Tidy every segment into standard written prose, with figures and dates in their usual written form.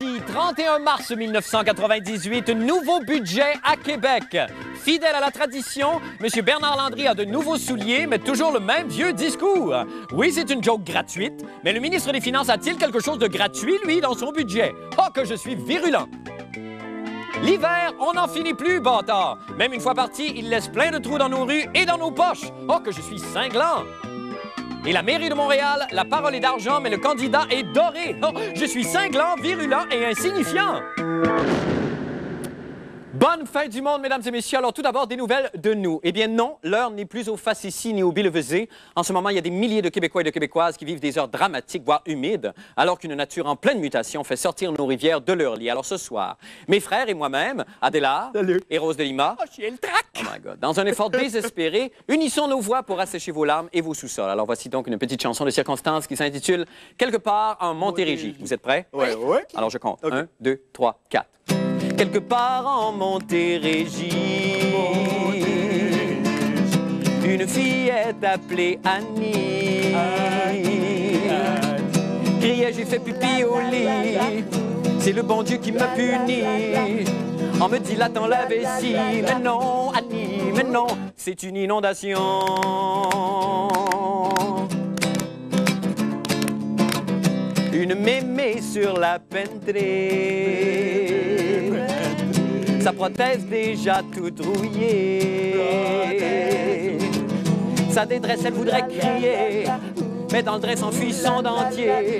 Mardi 31 mars 1998, nouveau budget à Québec. Fidèle à la tradition, M. Bernard Landry a de nouveaux souliers, mais toujours le même vieux discours. Oui, c'est une joke gratuite, mais le ministre des Finances a-t-il quelque chose de gratuit, lui, dans son budget? Oh, que je suis virulent! L'hiver, on n'en finit plus, bâtard. Même une fois parti, il laisse plein de trous dans nos rues et dans nos poches. Oh, que je suis cinglant! Et la mairie de Montréal, la parole est d'argent, mais le candidat est doré. Oh, je suis cinglant, virulent et insignifiant. Bonne fin du monde, mesdames et messieurs. Alors, tout d'abord, des nouvelles de nous. Eh bien, non, l'heure n'est plus aux facéties ni aux billevesées. En ce moment, il y a des milliers de Québécois et de Québécoises qui vivent des heures dramatiques, voire humides, alors qu'une nature en pleine mutation fait sortir nos rivières de leur lit. Alors, ce soir, mes frères et moi-même, Adélard et Rose de Lima, Oh, j'ai le trac! oh my God, dans un effort désespéré, unissons nos voix pour assécher vos larmes et vos sous-sols. Alors, voici donc une petite chanson de circonstance qui s'intitule « Quelque part en Montérégie ». Vous êtes prêts? Ouais. Alors, je compte. OK. 1, 2, 3, 4. Quelque part en Montérégie, une fillette appelée Annie. Criait, j'ai fait pipi au lit, c'est le bon Dieu qui m'a puni. En me dilatant la vessie, mais non, Annie, mais non, c'est une inondation. Une mémé sur la pentrée, sa prothèse déjà toute rouillée. Sa détresse, elle voudrait crier, mais dans le dress s'enfuit son dentier.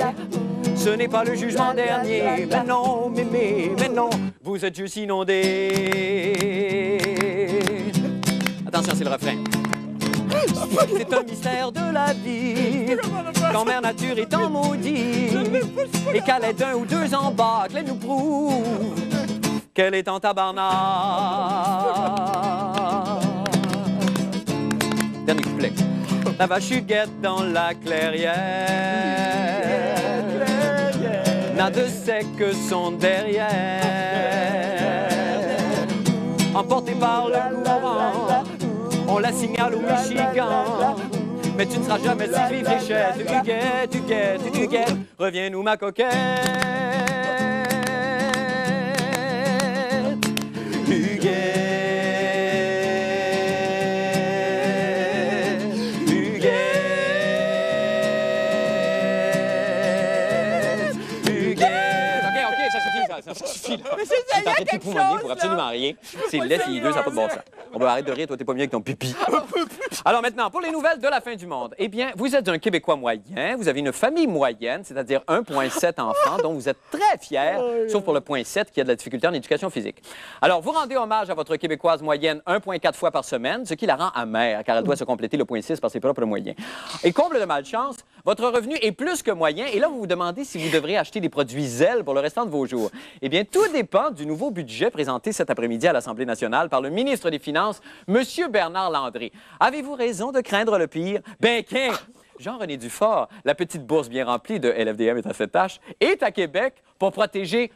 Ce n'est pas le jugement dernier, mais non, mémé, mais non, vous êtes juste inondé. Attention, c'est le refrain. C'est un mystère de la vie, quand Mère Nature est en maudit, et qu'elle est d'un ou deux en bas, qu'elle nous prouve qu'elle est en tabarnak. Dernier couplet. La vache guette dans la clairière n'a de sec que son derrière. Emportée par le courant, on la signale au Michigan. Mais tu ne seras jamais Sylvie Fréchette. Tu guettes, reviens-nous ma coquette. Ça suffit, là. Mais c'est ça, il y a quelque chose, pour absolument rien. C'est pas laid, ça, c'est hideux, ça n'a pas de bon sens. On va arrêter de rire, toi, t'es pas mieux avec ton pipi. Alors maintenant, pour les nouvelles de la fin du monde. Eh bien, vous êtes un Québécois moyen, vous avez une famille moyenne, c'est-à-dire 1,7 enfants, dont vous êtes très fiers, sauf pour le 0,7 qui a de la difficulté en éducation physique. Alors, vous rendez hommage à votre Québécoise moyenne 1,4 fois par semaine, ce qui la rend amère, car elle doit se compléter le 0,6 par ses propres moyens. Et comble de malchance, votre revenu est plus que moyen, et là, vous vous demandez si vous devrez acheter des produits zèle pour le restant de vos jours. Eh bien, tout dépend du nouveau budget présenté cet après-midi à l'Assemblée nationale par le ministre des Finances, M. Bernard Landry. Avez-vous raison de craindre le pire? Ben, qu'un! Jean-René Dufort, la petite bourse bien remplie de LFDM est à cette tâche, est à Québec pour protéger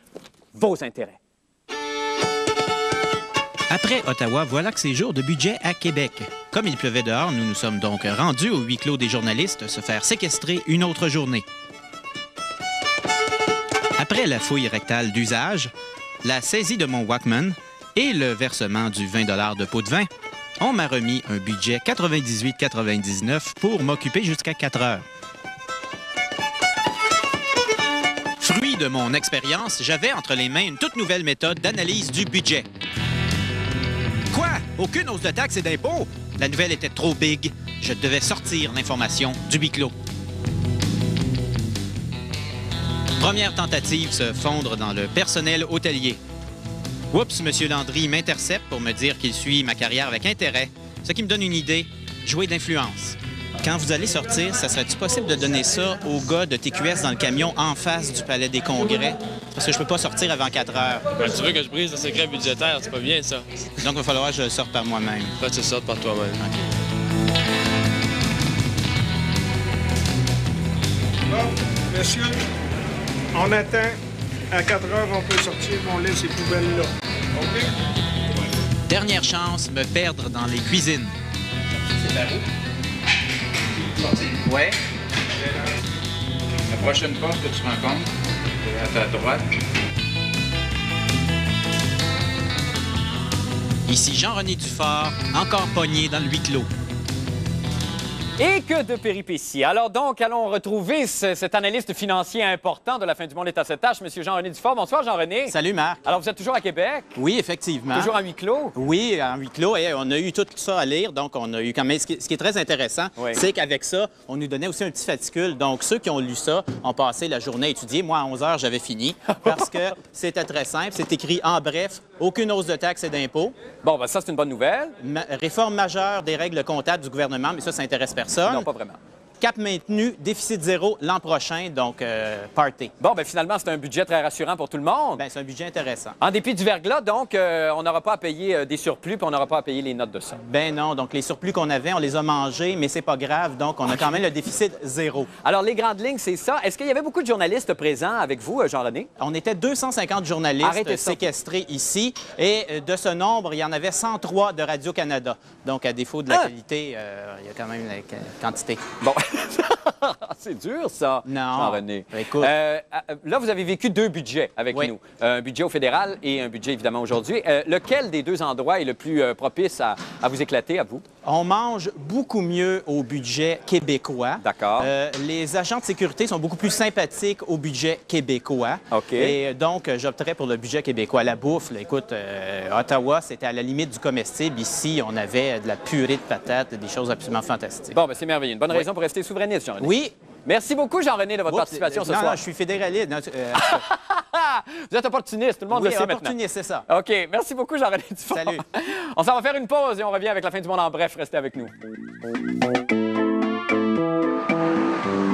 vos intérêts. Après Ottawa, voilà que c'est jour de budget à Québec. Comme il pleuvait dehors, nous nous sommes donc rendus au huis clos des journalistes se faire séquestrer une autre journée. Après la fouille rectale d'usage, la saisie de mon Walkman et le versement du 20 $ de pot de vin, on m'a remis un budget 98,99 pour m'occuper jusqu'à 4 heures. Fruit de mon expérience, j'avais entre les mains une toute nouvelle méthode d'analyse du budget. Quoi? Aucune hausse de taxes et d'impôts? La nouvelle était trop big. Je devais sortir l'information du huis clos. Première tentative, se fondre dans le personnel hôtelier. Oups, M. Landry m'intercepte pour me dire qu'il suit ma carrière avec intérêt, ce qui me donne une idée, jouer d'influence. Quand vous allez sortir, ça serait-tu possible de donner ça au gars de TQS dans le camion en face du Palais des Congrès? Parce que je peux pas sortir avant 4 heures. Ben, tu veux que je brise le secret budgétaire, c'est pas bien ça. Donc, il va falloir que je le sorte par moi-même. Faut que tu le sortes par toi-même. OK. Bon, messieurs, on attend. À 4 heures, on peut sortir, on laisse ces poubelles-là. OK? Dernière chance, me perdre dans les cuisines. C'est la route. Ouais. La prochaine porte que tu rencontres, c'est à ta droite. Ici Jean-René Dufort, encore pogné dans le huis clos. Et que de péripéties. Alors donc, allons retrouver cet analyste financier important de la fin du monde est à cette tâche, M. Jean-René Dufort. Bonsoir, Jean-René. Salut, Marc. Alors, vous êtes toujours à Québec? Oui, effectivement. Toujours en huis clos? Oui, en huis clos. Et on a eu tout ça à lire, donc on a eu quand même... Ce qui est très intéressant, c'est qu'avec ça, on nous donnait aussi un petit fascicule. Donc, ceux qui ont lu ça ont passé la journée à étudier. Moi, à 11 heures, j'avais fini parce que c'était très simple. C'est écrit en bref, aucune hausse de taxes et d'impôts. Bon, ben ça, c'est une bonne nouvelle. Réforme majeure des règles comptables du gouvernement, mais ça intéresse personne. Non, pas vraiment. Cap maintenu, déficit zéro l'an prochain, donc party. Bon, ben finalement, c'est un budget très rassurant pour tout le monde. Bien, c'est un budget intéressant. En dépit du verglas, donc, on n'aura pas à payer des surplus, puis on n'aura pas à payer les notes de ça. Ben non, donc les surplus qu'on avait, on les a mangés, mais c'est pas grave, donc on a quand même le déficit zéro. Alors, les grandes lignes, c'est ça. Est-ce qu'il y avait beaucoup de journalistes présents avec vous, Jean-René? On était 250 journalistes séquestrés ici, et de ce nombre, il y en avait 103 de Radio-Canada. Donc, à défaut de la qualité, il y a quand même la quantité. Bon. C'est dur, ça, non. Jean-René. Écoute. Là, vous avez vécu deux budgets avec nous. Un budget au fédéral et un budget, évidemment, aujourd'hui. Lequel des deux endroits est le plus propice à vous éclater, à vous? On mange beaucoup mieux au budget québécois. D'accord. Les agents de sécurité sont beaucoup plus sympathiques au budget québécois. OK. Et donc, j'opterais pour le budget québécois. La bouffe, là, écoute, Ottawa, c'était à la limite du comestible. Ici, on avait de la purée de patates, des choses absolument fantastiques. Bon, ben c'est merveilleux. Une bonne raison pour rester souverainiste, Jean-René. Oui. Merci beaucoup, Jean-René, de votre participation ce soir. Non, je suis fédéraliste. Vous êtes opportuniste, tout le monde le sait maintenant. Opportuniste, c'est ça. OK. Merci beaucoup, Jean-René Dufort. Salut. On s'en va faire une pause et on revient avec la fin du monde en bref. Restez avec nous.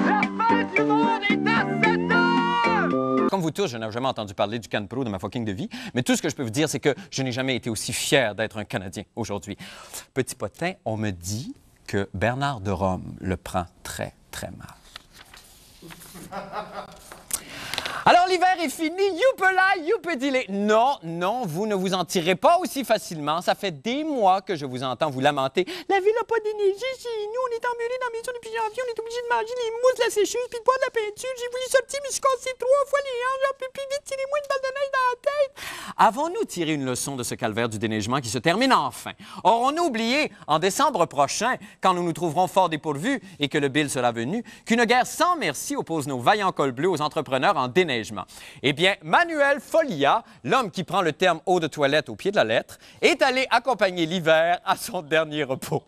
La fin du monde est à 7 heures! Comme vous tous, je n'ai jamais entendu parler du CanPro de ma fucking de vie, mais tout ce que je peux vous dire, c'est que je n'ai jamais été aussi fier d'être un Canadien aujourd'hui. Petit potin, on me dit que Bernard de Rome le prend très, très mal. Alors, l'hiver est fini, youpela, youpedilé. Non, non, vous ne vous en tirez pas aussi facilement. Ça fait des mois que je vous entends vous lamenter. La ville n'a pas d'énergie chez nous, on est emmurés dans la maison depuis janvier, on est obligé de manger les mousses, la sécheuse, puis de boire de la peinture. J'ai voulu sortir, mais je suis cassé 3 fois les hanches, j'en peux plus vite, tirez-moi une balle de neige dans la tête. Avons-nous tiré une leçon de ce calvaire du déneigement qui se termine enfin? Aurons-nous oublié, en décembre prochain, quand nous nous trouverons fort dépourvus et que le bill sera venu, qu'une guerre sans merci oppose nos vaillants cols bleus aux entrepreneurs en déneigement? Eh bien, Manuel Folia, l'homme qui prend le terme eau de toilette au pied de la lettre, est allé accompagner l'hiver à son dernier repos.